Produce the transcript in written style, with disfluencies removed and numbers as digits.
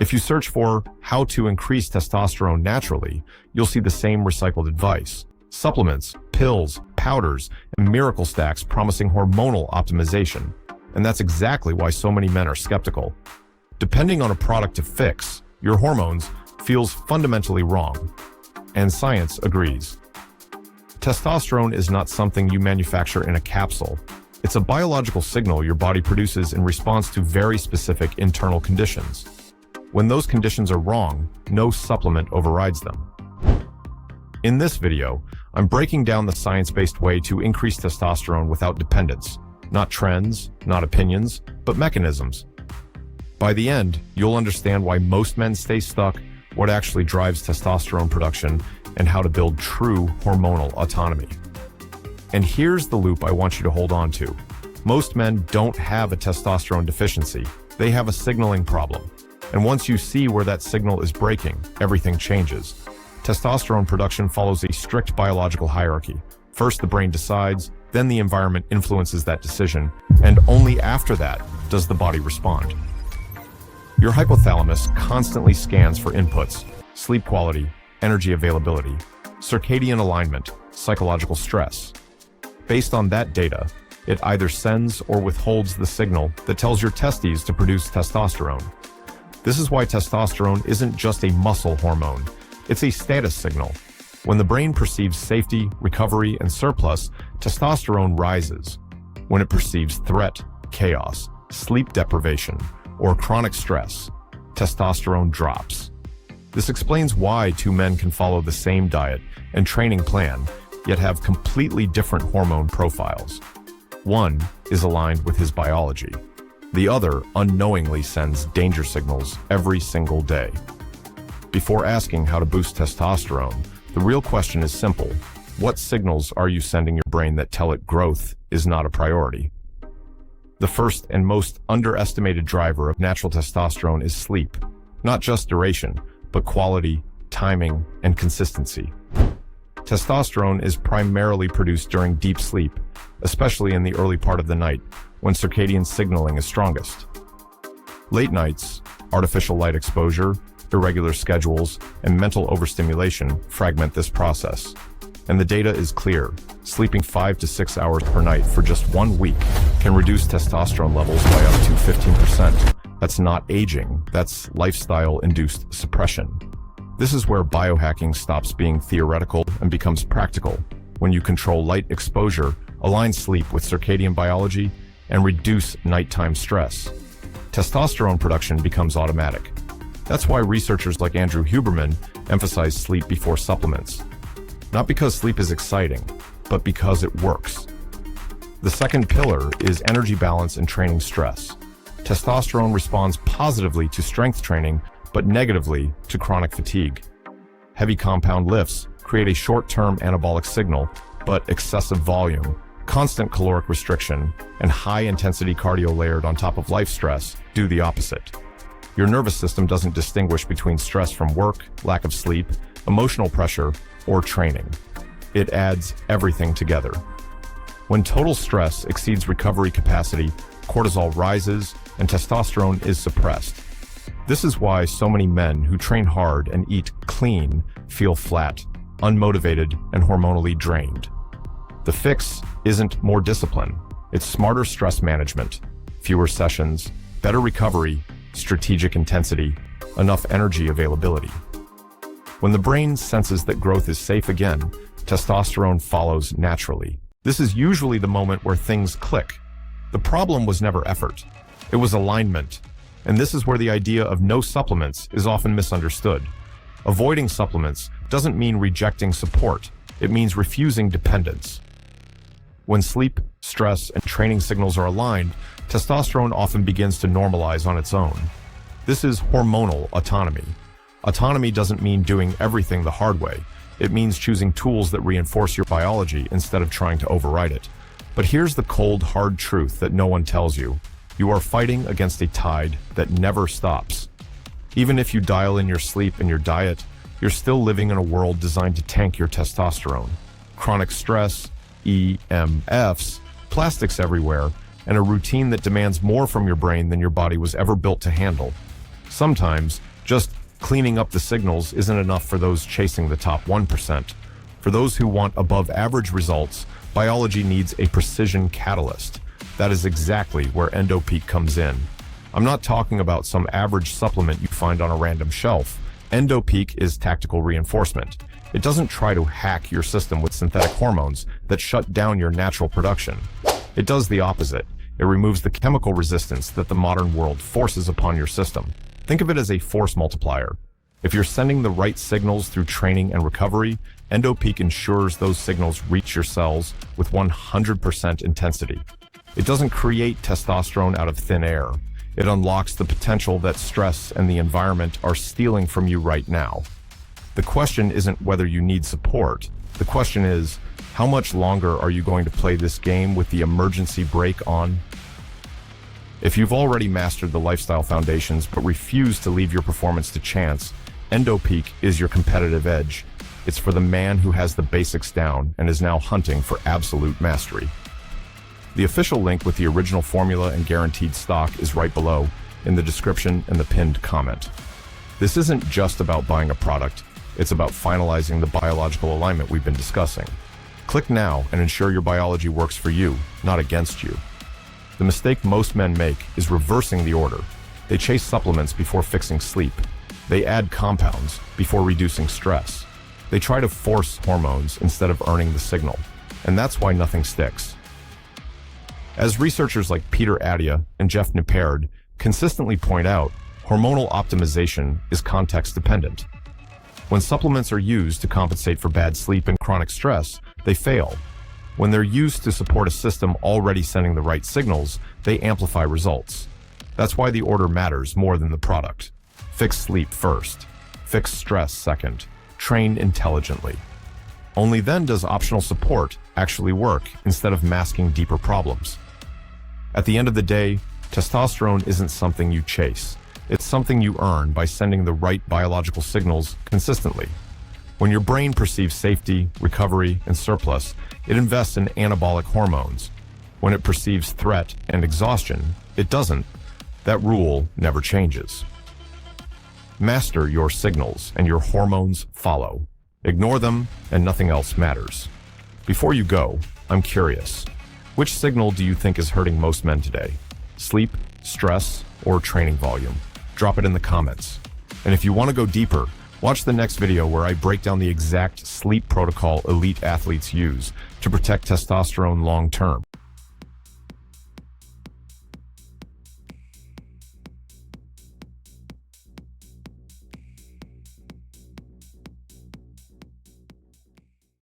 If you search for how to increase testosterone naturally, you'll see the same recycled advice. Supplements, pills, powders, and miracle stacks promising hormonal optimization. And that's exactly why so many men are skeptical. Depending on a product to fix your hormones feels fundamentally wrong. And science agrees. Testosterone is not something you manufacture in a capsule. It's a biological signal your body produces in response to very specific internal conditions. When those conditions are wrong, no supplement overrides them. In this video, I'm breaking down the science-based way to increase testosterone without dependence. Not trends, not opinions, but mechanisms. By the end, you'll understand why most men stay stuck, what actually drives testosterone production, and how to build true hormonal autonomy. And here's the loop I want you to hold on to. Most men don't have a testosterone deficiency. They have a signaling problem. And once you see where that signal is breaking, everything changes. Testosterone production follows a strict biological hierarchy. First, the brain decides, then the environment influences that decision, and only after that does the body respond. Your hypothalamus constantly scans for inputs: sleep quality, energy availability, circadian alignment, psychological stress. Based on that data, it either sends or withholds the signal that tells your testes to produce testosterone. This is why testosterone isn't just a muscle hormone, it's a status signal. When the brain perceives safety, recovery, and surplus, testosterone rises. When it perceives threat, chaos, sleep deprivation, or chronic stress, testosterone drops. This explains why two men can follow the same diet and training plan, yet have completely different hormone profiles. One is aligned with his biology. The other unknowingly sends danger signals every single day. Before asking how to boost testosterone, the real question is simple. What signals are you sending your brain that tell it growth is not a priority? The first and most underestimated driver of natural testosterone is sleep. Not just duration, but quality, timing, and consistency. Testosterone is primarily produced during deep sleep, especially in the early part of the night, when circadian signaling is strongest. Late nights, artificial light exposure, irregular schedules, and mental overstimulation fragment this process. And the data is clear. Sleeping 5 to 6 hours per night for just 1 week can reduce testosterone levels by up to 15%. That's not aging, that's lifestyle-induced suppression. This is where biohacking stops being theoretical and becomes practical, when you control light exposure, align sleep with circadian biology, and reduce nighttime stress. Testosterone production becomes automatic. That's why researchers like Andrew Huberman emphasize sleep before supplements. Not because sleep is exciting, but because it works. The second pillar is energy balance and training stress. Testosterone responds positively to strength training, but negatively to chronic fatigue. Heavy compound lifts create a short-term anabolic signal, but excessive volume, constant caloric restriction, and high-intensity cardio layered on top of life stress do the opposite. Your nervous system doesn't distinguish between stress from work, lack of sleep, emotional pressure, or training. It adds everything together. When total stress exceeds recovery capacity, cortisol rises and testosterone is suppressed. This is why so many men who train hard and eat clean feel flat, unmotivated, and hormonally drained. The fix isn't more discipline. It's smarter stress management, fewer sessions, better recovery, strategic intensity, enough energy availability. When the brain senses that growth is safe again, testosterone follows naturally. This is usually the moment where things click. The problem was never effort. It was alignment. And this is where the idea of no supplements is often misunderstood. Avoiding supplements doesn't mean rejecting support. It means refusing dependence. When sleep, stress, and training signals are aligned, testosterone often begins to normalize on its own. This is hormonal autonomy. Autonomy doesn't mean doing everything the hard way. It means choosing tools that reinforce your biology instead of trying to override it. But here's the cold, hard truth that no one tells you. You are fighting against a tide that never stops. Even if you dial in your sleep and your diet, you're still living in a world designed to tank your testosterone. Chronic stress, EMFs, plastics everywhere, and a routine that demands more from your brain than your body was ever built to handle. Sometimes, just cleaning up the signals isn't enough for those chasing the top 1%. For those who want above-average results, biology needs a precision catalyst. That is exactly where EndoPeak comes in. I'm not talking about some average supplement you find on a random shelf. EndoPeak is tactical reinforcement. It doesn't try to hack your system with synthetic hormones that shut down your natural production. It does the opposite. It removes the chemical resistance that the modern world forces upon your system. Think of it as a force multiplier. If you're sending the right signals through training and recovery, EndoPeak ensures those signals reach your cells with 100% intensity. It doesn't create testosterone out of thin air. It unlocks the potential that stress and the environment are stealing from you right now. The question isn't whether you need support. The question is, how much longer are you going to play this game with the emergency brake on? If you've already mastered the lifestyle foundations but refuse to leave your performance to chance, EndoPeak is your competitive edge. It's for the man who has the basics down and is now hunting for absolute mastery. The official link with the original formula and guaranteed stock is right below in the description and the pinned comment. This isn't just about buying a product, it's about finalizing the biological alignment we've been discussing. Click now and ensure your biology works for you, not against you. The mistake most men make is reversing the order. They chase supplements before fixing sleep. They add compounds before reducing stress. They try to force hormones instead of earning the signal, and that's why nothing sticks. As researchers like Peter Attia and Jeff Nippard consistently point out, hormonal optimization is context-dependent. When supplements are used to compensate for bad sleep and chronic stress, they fail. When they're used to support a system already sending the right signals, they amplify results. That's why the order matters more than the product. Fix sleep first. Fix stress second. Train intelligently. Only then does optional support actually work instead of masking deeper problems. At the end of the day, testosterone isn't something you chase. It's something you earn by sending the right biological signals consistently. When your brain perceives safety, recovery, and surplus, it invests in anabolic hormones. When it perceives threat and exhaustion, it doesn't. That rule never changes. Master your signals and your hormones follow. Ignore them and nothing else matters. Before you go, I'm curious. Which signal do you think is hurting most men today? Sleep, stress, or training volume? Drop it in the comments. And if you want to go deeper, watch the next video where I break down the exact sleep protocol elite athletes use to protect testosterone long term.